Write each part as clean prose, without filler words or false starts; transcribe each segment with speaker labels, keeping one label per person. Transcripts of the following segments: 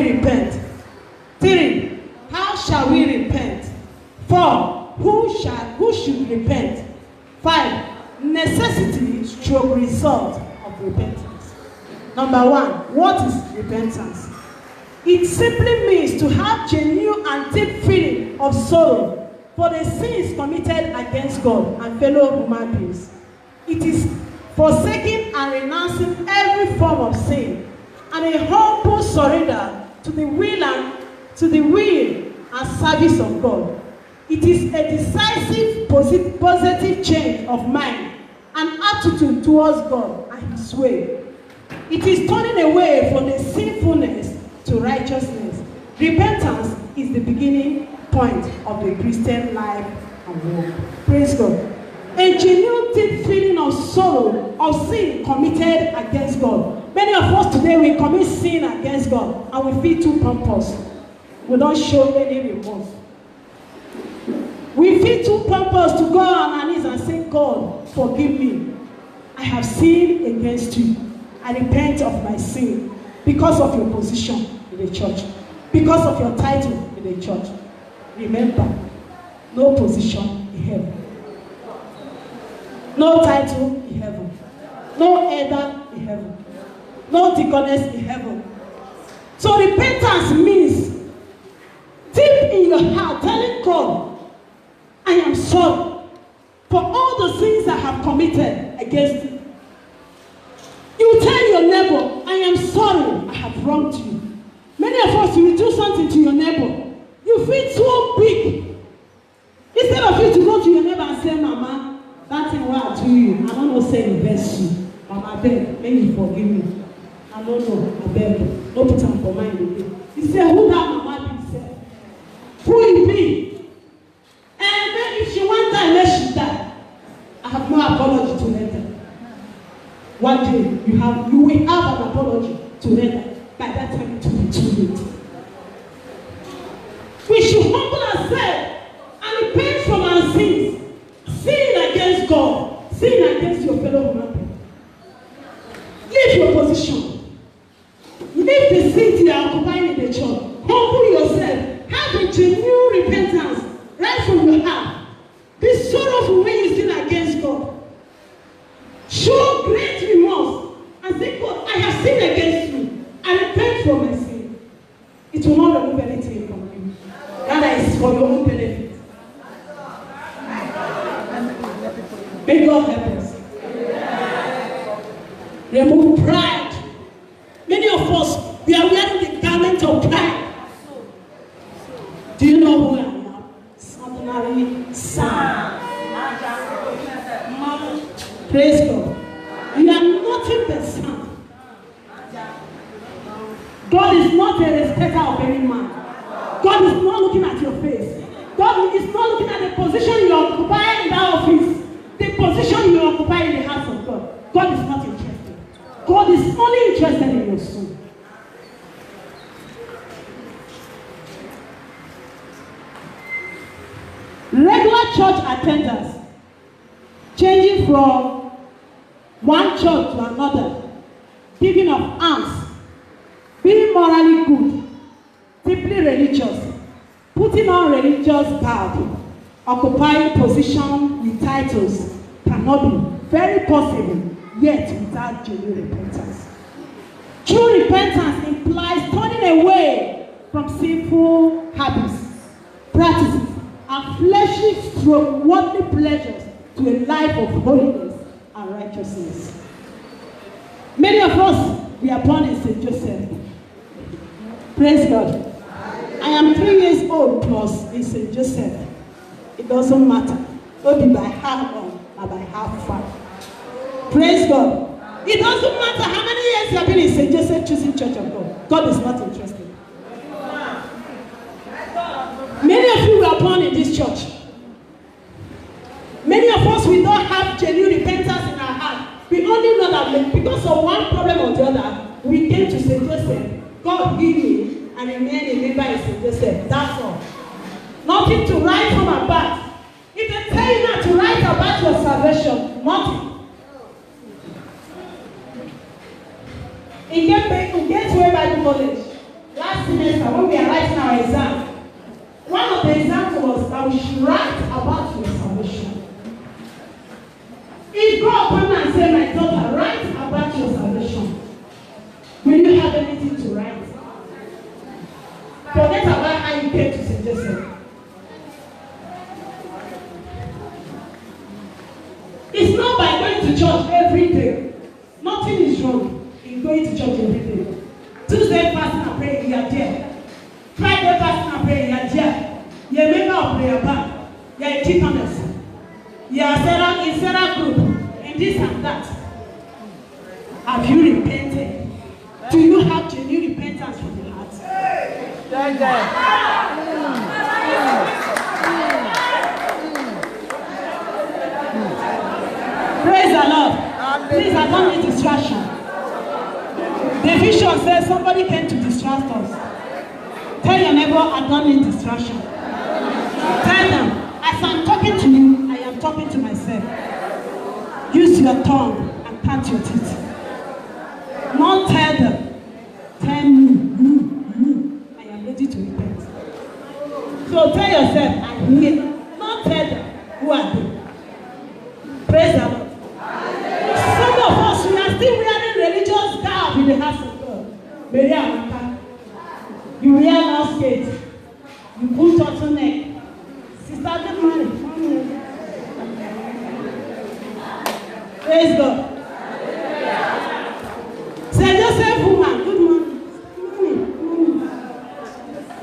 Speaker 1: we repent? 3. How shall we repent? 4. Who should repent? 5. Necessity stroke result of repentance. Number 1, what is repentance? It simply means to have genuine and deep feeling of sorrow for the sins committed against God and fellow human beings. It is forsaking and renouncing every form of sin and a humble surrender to the will and service of God. It is a decisive positive change of mind and attitude towards God and His way. It is turning away from the sinfulness to righteousness. Repentance is the beginning point of the Christian life and walk. Praise God. A genuine deep feeling of sorrow of sin committed against God. Many of us today, we commit sin against God and we feel too pompous. We don't show any remorse. We feel too pompous to go on our knees and say, God, forgive me. I have sinned against you. I repent of my sin because of your position in the church, because of your title in the church. Remember, no position in heaven, no title in heaven, no elder in heaven, no deaconess in heaven. So repentance means deep in your heart telling God, I am sorry for all the sins I have committed against you. You tell your neighbor, I am sorry I have wronged you. Many of us, you will do something to your neighbor. You feel so big. Instead of you to go to your neighbor and say, Mama, that thing what I do you, I don't know say invest you. Mama, I beg, may you forgive me. I don't know, I beg. Don't put them for mind again. He said, who that Mama be? Said, who it be? And then if she want die, let she die. I have no apology to render. One day you will have an apology to render. By that time it will be too late. We should humble ourselves and repent from our sins. Sin against God, sin against your fellow human being. Leave your position. Leave the seat you are occupying in the church. Humble yourself. Have a genuine repentance right from your heart. Be sorrowful when you sin against God. Show great remorse and say, God, I have sinned against you. I repent for my sin. It will not remove anything from you. That is for your own benefit. May God help us. Remove pride. Many of us, we are wearing the garment of pride. Do you know who I am? Ordinary son. Praise God. You are nothing but son. God is not a respecter of any man. God is not looking at your face. God is not looking at the position you occupy in that office. The position you occupy in the house of God. God is not interested. God is only interested in your soul. Regular church attendance, changing from one church to another, giving of alms, being morally good, deeply religious, putting on religious garb, occupying position with titles cannot be very possible, yet without genuine repentance. True repentance implies turning away from sinful habits, practices, and fleshly stroke worldly pleasures to a life of holiness and righteousness. Many of us, we are born in St. Joseph. Praise God. I am 3 years old plus in St. Joseph. It doesn't matter. Don't be by half on or by half far. Praise God. It doesn't matter how many years you have been in St. Joseph choosing Church of God. God is not interested. Many of you were born in this church. Many of us, we don't have genuine repentance in our heart. We only know that because of one problem or the other, we came to St. Joseph. God healed me and remain a member in St. Joseph. That's all. Nothing to write home about. If they tell you not to write about your salvation, nothing. In Gateway Bible College, last semester when we are writing our exam, one of the exams was that we should write about your salvation. If God come and say, my daughter, write about your salvation, will you have anything to write? Forget about how you came to St. Joseph. It's not by going to church every day. Nothing is wrong in going to church every day. Tuesday fasting and praying, you are there. Friday fasting and praying, you are there. You are a member of prayer band. You are a deaconess. You are in Sarah group, and this and that. Have you repented? Do you have genuine repentance from your heart? Praise the Lord. Please, I don't need distraction. The vision says somebody came to distract us. Tell your neighbor, I don't need distraction. Tell them, as I'm talking to you, I am talking to myself. Use your tongue and count your teeth. Not tell them, tell me, I am ready to repent. So tell yourself, I'm here. Not tell them, who are they? Praise the Lord. Some of us, we are still wearing religious garb in the house of God. Mary Amaka, you wear long skate, you put turtleneck. Sister, good morning. Praise God. Say Joseph, woman, good morning.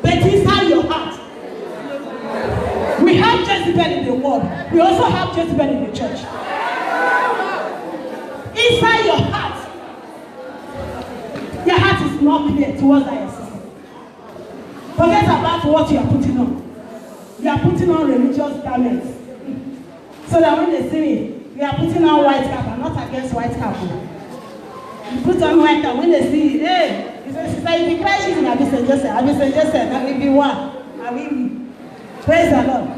Speaker 1: But inside your heart, we have Jezebel in the world. We also have Jezebel in the church. Inside your heart is not clear towards that sister. Forget about what you are putting on. You are putting on religious garments. So that when they see me, we are putting on white cap. I'm not against white cap. You put on white cap. When they see, hey, you say, sister, if you cry, she's in St. Joseph. St. Joseph, I will be one. I will be. Praise the Lord.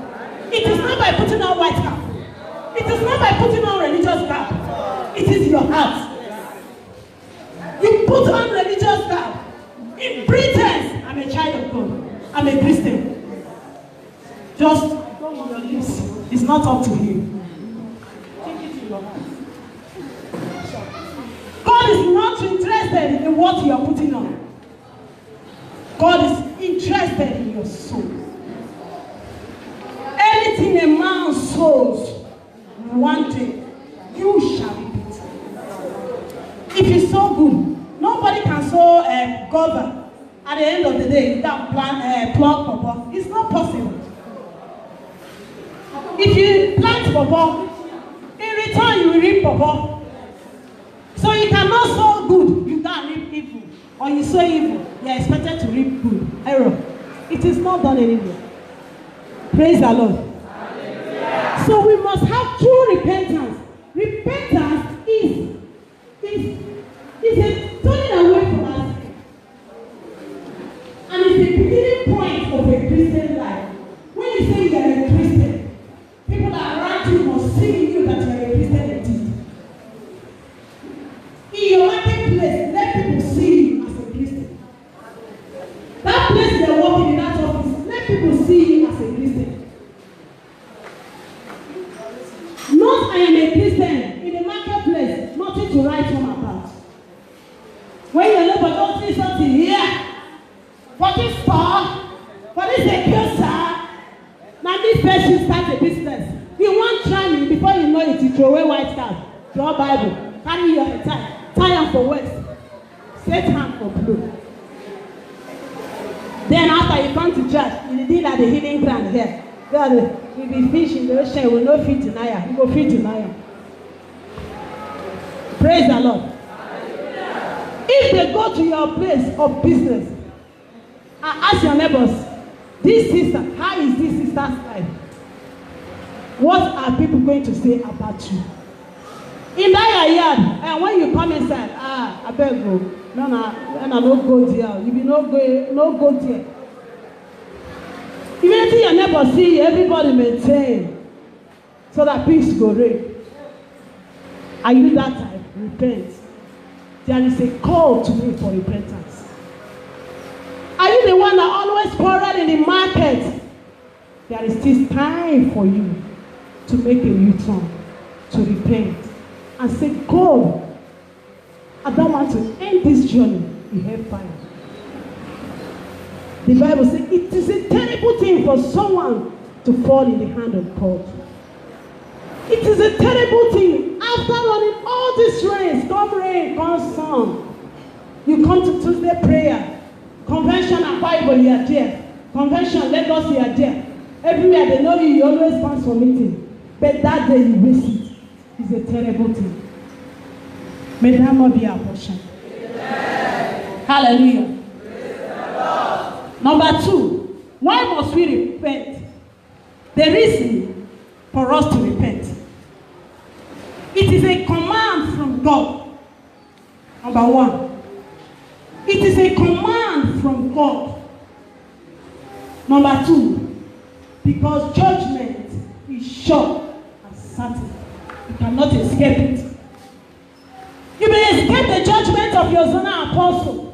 Speaker 1: It is not by putting on white cap. It is not by putting on religious cap. It is your heart. You put on religious cap in pretense. I'm a child of God. I'm a Christian. Just go on your lips. It's not up to you. Take it to your heart. God is not interested in what you are putting on. God is interested in your soul. Anything a man sows, one day you shall reap it. If you sow good, nobody can sow guava at the end of the day without pluck pawpaw. It's not possible. If you plant pawpaw, in return you will reap pawpaw. So you cannot sow good, you can't reap evil. Or you sow evil, you are expected to reap good. Error. It is not done anywhere. Praise the Lord. Hallelujah. So we must have true repentance. Repentance is a turning away from our sin. And it's the beginning point of a Christian life. When you say you are a Christian, people around you must see in you that you are a Christian indeed. In your marketplace, let people see you as a Christian. That place they are working in, that office, let people see you as a Christian. Not I am a Christian in the marketplace, nothing to write home about. When your neighbor don't see something here, for this store, for this secure sir, now this person starts a business. You won't try me before you know it, you throw away white card, draw Bible, carry your tie am for west, set hand for blue. Then after you come to church, you did at the healing ground here. God will be fish in the ocean, will not fit denial. You go fit denial. Praise the Lord. If they go to your place of business and ask your neighbors, this sister, how is this sister's life? What are people going to say about you? In that yard, and when you come inside, I beg you, no, no go there. You be no go there. Immediately your neighbor see you, everybody maintain, so that peace go reign. Are you that type? Repent. There is a call to me for repentance. Are you the one that always quarrel in the market, there is still time for you to make a U-turn, to repent, and say, God, I don't want to end this journey in hellfire. The Bible says it is a terrible thing for someone to fall in the hand of God. It is a terrible thing after running all this race, come sun. You come to Tuesday prayer, convention and Bible, you are there. Convention, Lagos, you are there. Everywhere they know you, you always pass for meeting. But that day you miss it. It's a terrible thing. May that not be our portion. Hallelujah. Number 2, why must we repent? The reason for us to repent. It is a command from God. Number 1. It is a command from God. Number 2, because judgment is sure and certain. You cannot escape it. You may escape the judgment of your zonal apostle.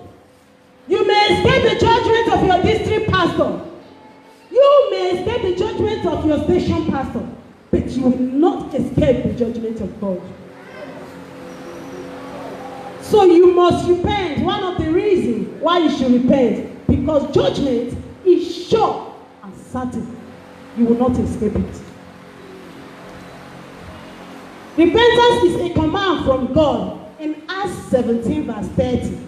Speaker 1: You may escape the judgment of your district pastor. You may escape the judgment of your station pastor. But you will not escape the judgment of God. So you must repent. One of the reasons why you should repent, because judgment is sure and certain. You will not escape it. Repentance is a command from God in Acts 17 verse 30.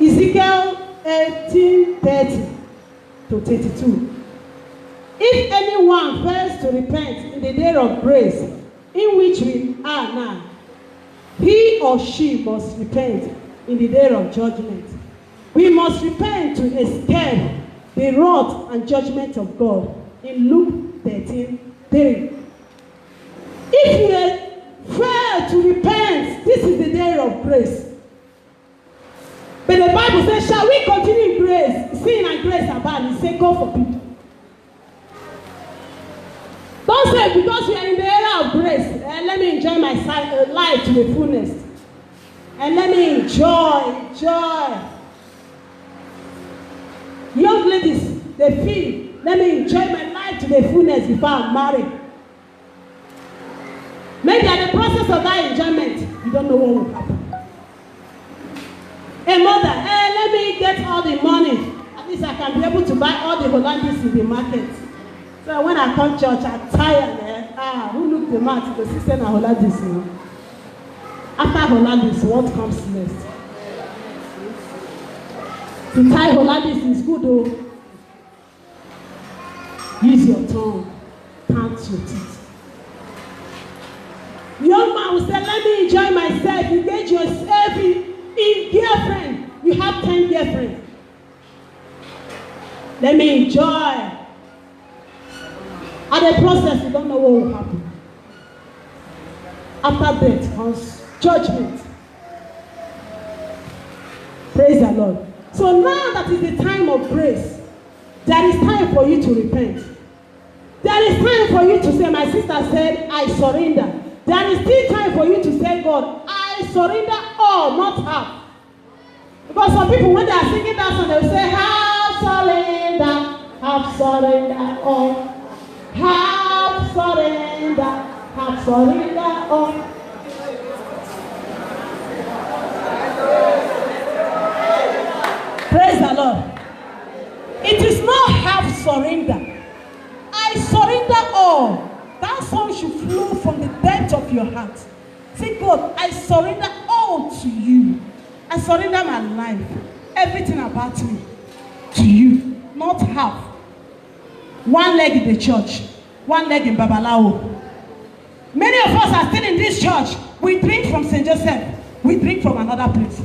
Speaker 1: Ezekiel 18:30 to 32. If anyone fails to repent in the day of grace in which we are now, he or she must repent in the day of judgment. We must repent to escape the wrath and judgment of God in Luke 13:3. If you fail to repent, this is the day of grace. But the Bible says, shall we continue in grace? Sin and grace are bad. It says, God forbid. Don't say, because we are in the era of grace, let me enjoy my life to the fullness. And let me enjoy. Young ladies, they feel, let me enjoy my life to the fullness before I'm married. Maybe at the process of that enjoyment, you don't know what will happen. Hey mother, let me get all the money. At least I can be able to buy all the Hollandis in the market. So when I come church, I'm tired. Who look the mat? The sister and Hollandis. After Hollandis, what comes next? To tie Hollandis is good though. Use your tongue. Count your teeth. Young man will say, let me enjoy myself. Engage yourself in girlfriend. You have 10 girlfriends. Let me enjoy. At the process, you don't know what will happen. After death comes judgment. Praise the Lord. So now that is the time of grace, there is time for you to repent. There is time for you to say, my sister said, I surrender. There is still time for you to say, God, I surrender all, not half. Because some people, when they are singing that song, they will say, half surrender all. Half surrender all. Praise the Lord. It is not half surrender. I surrender all. That song should flow from the depth of your heart. Say, God, I surrender all to you. I surrender my life, everything about me, to you. Not half. One leg in the church, one leg in Babalawo. Many of us are still in this church. We drink from St. Joseph. We drink from another place.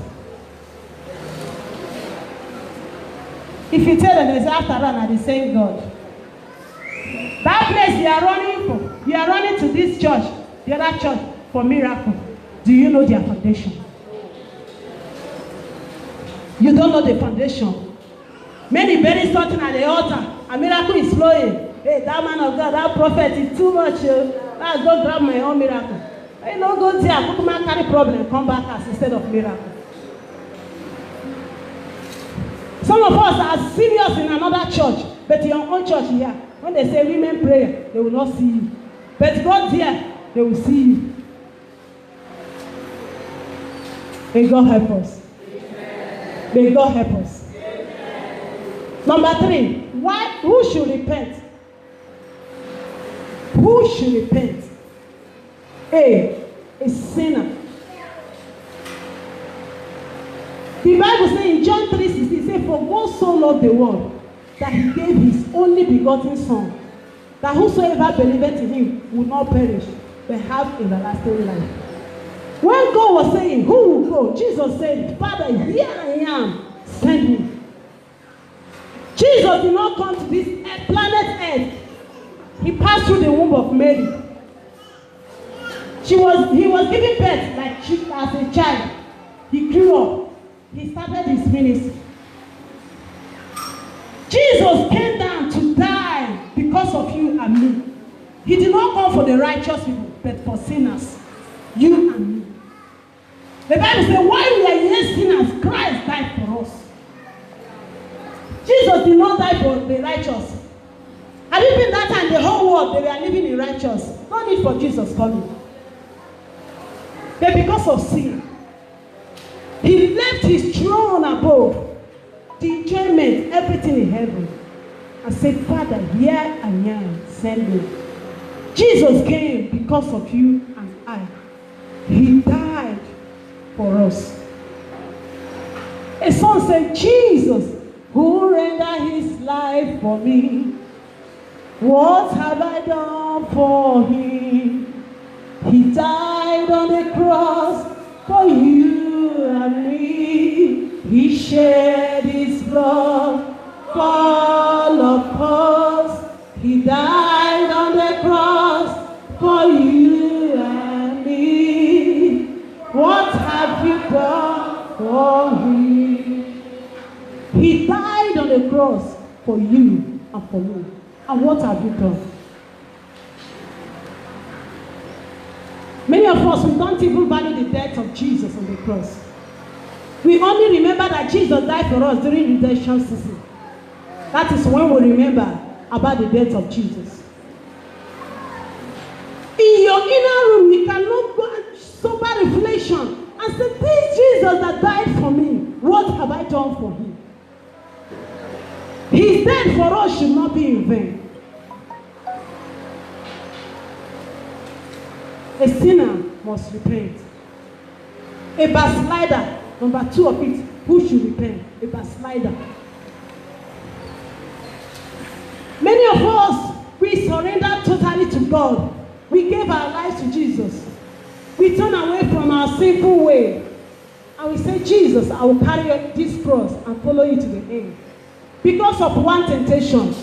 Speaker 1: If you tell them there's after run at the same God, that place you are running for, you are running to this church, the other church, for miracle. Do you know their foundation? You don't know the foundation. Many bury something at the altar. A miracle is flowing. Hey, that man of God, that prophet is too much. Let's go grab my own miracle. Hey, no go there. Kukuma carry problem. Come back as instead of miracle. So Some of us are serious in another church, but in your own church here, when they say women prayer, they will not see you. But God here, they will see you. May God help us. May God help us. Number 3, who should repent? Who should repent? A sinner. The Bible says in John 3:16, it says, for God so loved the world that he gave his only begotten Son, that whosoever believeth in him will not perish, but have everlasting life. When God was saying, who will go? Jesus said, Father, here I am, send me. Jesus did not come to this planet Earth. He passed through the womb of Mary. He was giving birth like she, as a child. He grew up. He started his ministry. Jesus came down to die because of you and me. He did not come for the righteous people, but for sinners. You and me. The Bible says, while we are yet sinners, Christ died for us. Jesus did not die for the righteous. Have you been that time, the whole world, they were living in righteous. No need for Jesus coming. But because of sin, he left his throne above, the enjoyment, everything in heaven, and said, Father, here I am, send me. Jesus came because of you and I. He died for us. A song said, Jesus, who rendered his life for me, what have I done for him? He died on the cross for you and me. He shed his blood for all of us. He died on the cross for you and me. What have you done for him? He died on the cross for you and for me. And what have you done? Many of us, we don't even value the death of Jesus on the cross. We only remember that Jesus died for us during redemption season. That is when we remember about the death of Jesus. In your inner room, you can look back, sober reflection, and say, this Jesus that died for me, what have I done for him? His death for us should not be in vain. A sinner must repent. A backslider, number 2 of it, who should repent? A backslider. Many of us, we surrendered totally to God. We gave our lives to Jesus. We turn away from our sinful way. And we say, Jesus, I will carry this cross and follow you to the end. Because of one temptation,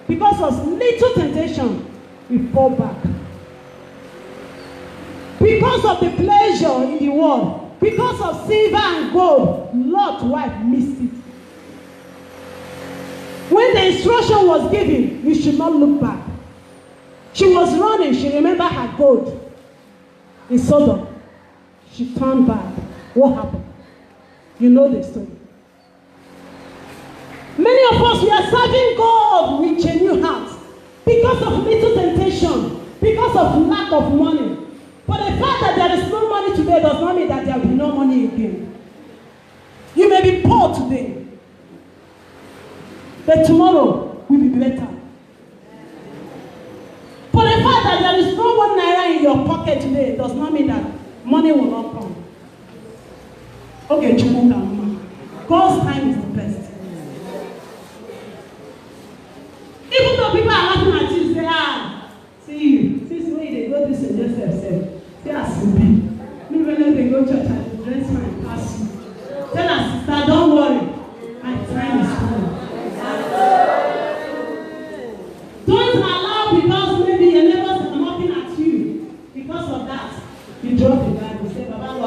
Speaker 1: because of little temptation, we fall back. Because of the pleasure in the world, because of silver and gold, Lot's wife missed it. When the instruction was given, you should not look back. She was running, she remembered her gold in Sodom. She turned back. What happened? You know the story. Many of us, we are serving God with genuine hearts because of little temptation, because of lack of money. But the fact that there is no money today does not mean that there will be no money again. You may be poor today, but tomorrow will be better. For the fact that there is no 1 naira in your pocket today does not mean that money will not come. Okay, God's time is the best. Even though people are laughing at you, say, see you. Since when they go to St. Joseph, say, as me. Me when they go to church, I dress my pass you. Tell us, sister, don't worry. My time is coming. Don't allow, because maybe your neighbors are knocking at you. Because of that, you drop the Bible. Say, Baba,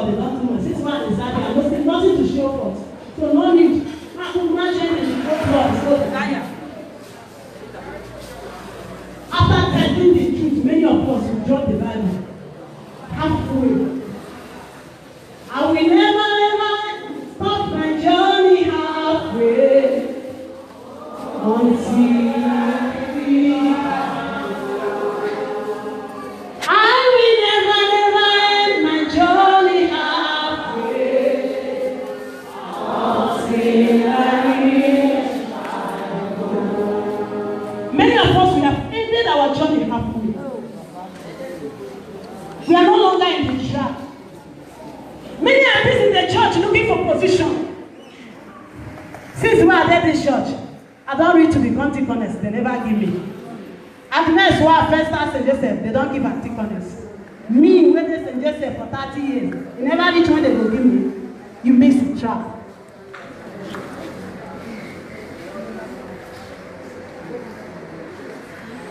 Speaker 1: Many of us, we have ended our journey halfway. We are no longer in the trap. Many are busy in the church looking for position. Since we are there this church, I don't read to be honest, they never give me. Agnes, who are first at St. Joseph, they don't give anticonus. Me, waiting St. Joseph for 30 years, you never reach when they will give me. You miss the trap.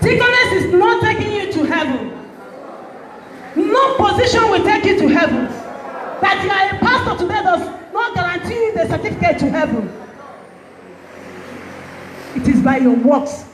Speaker 1: Deaconess is not taking you to heaven. No position will take you to heaven. That you are a pastor today does not guarantee you the certificate to heaven. It is by your works.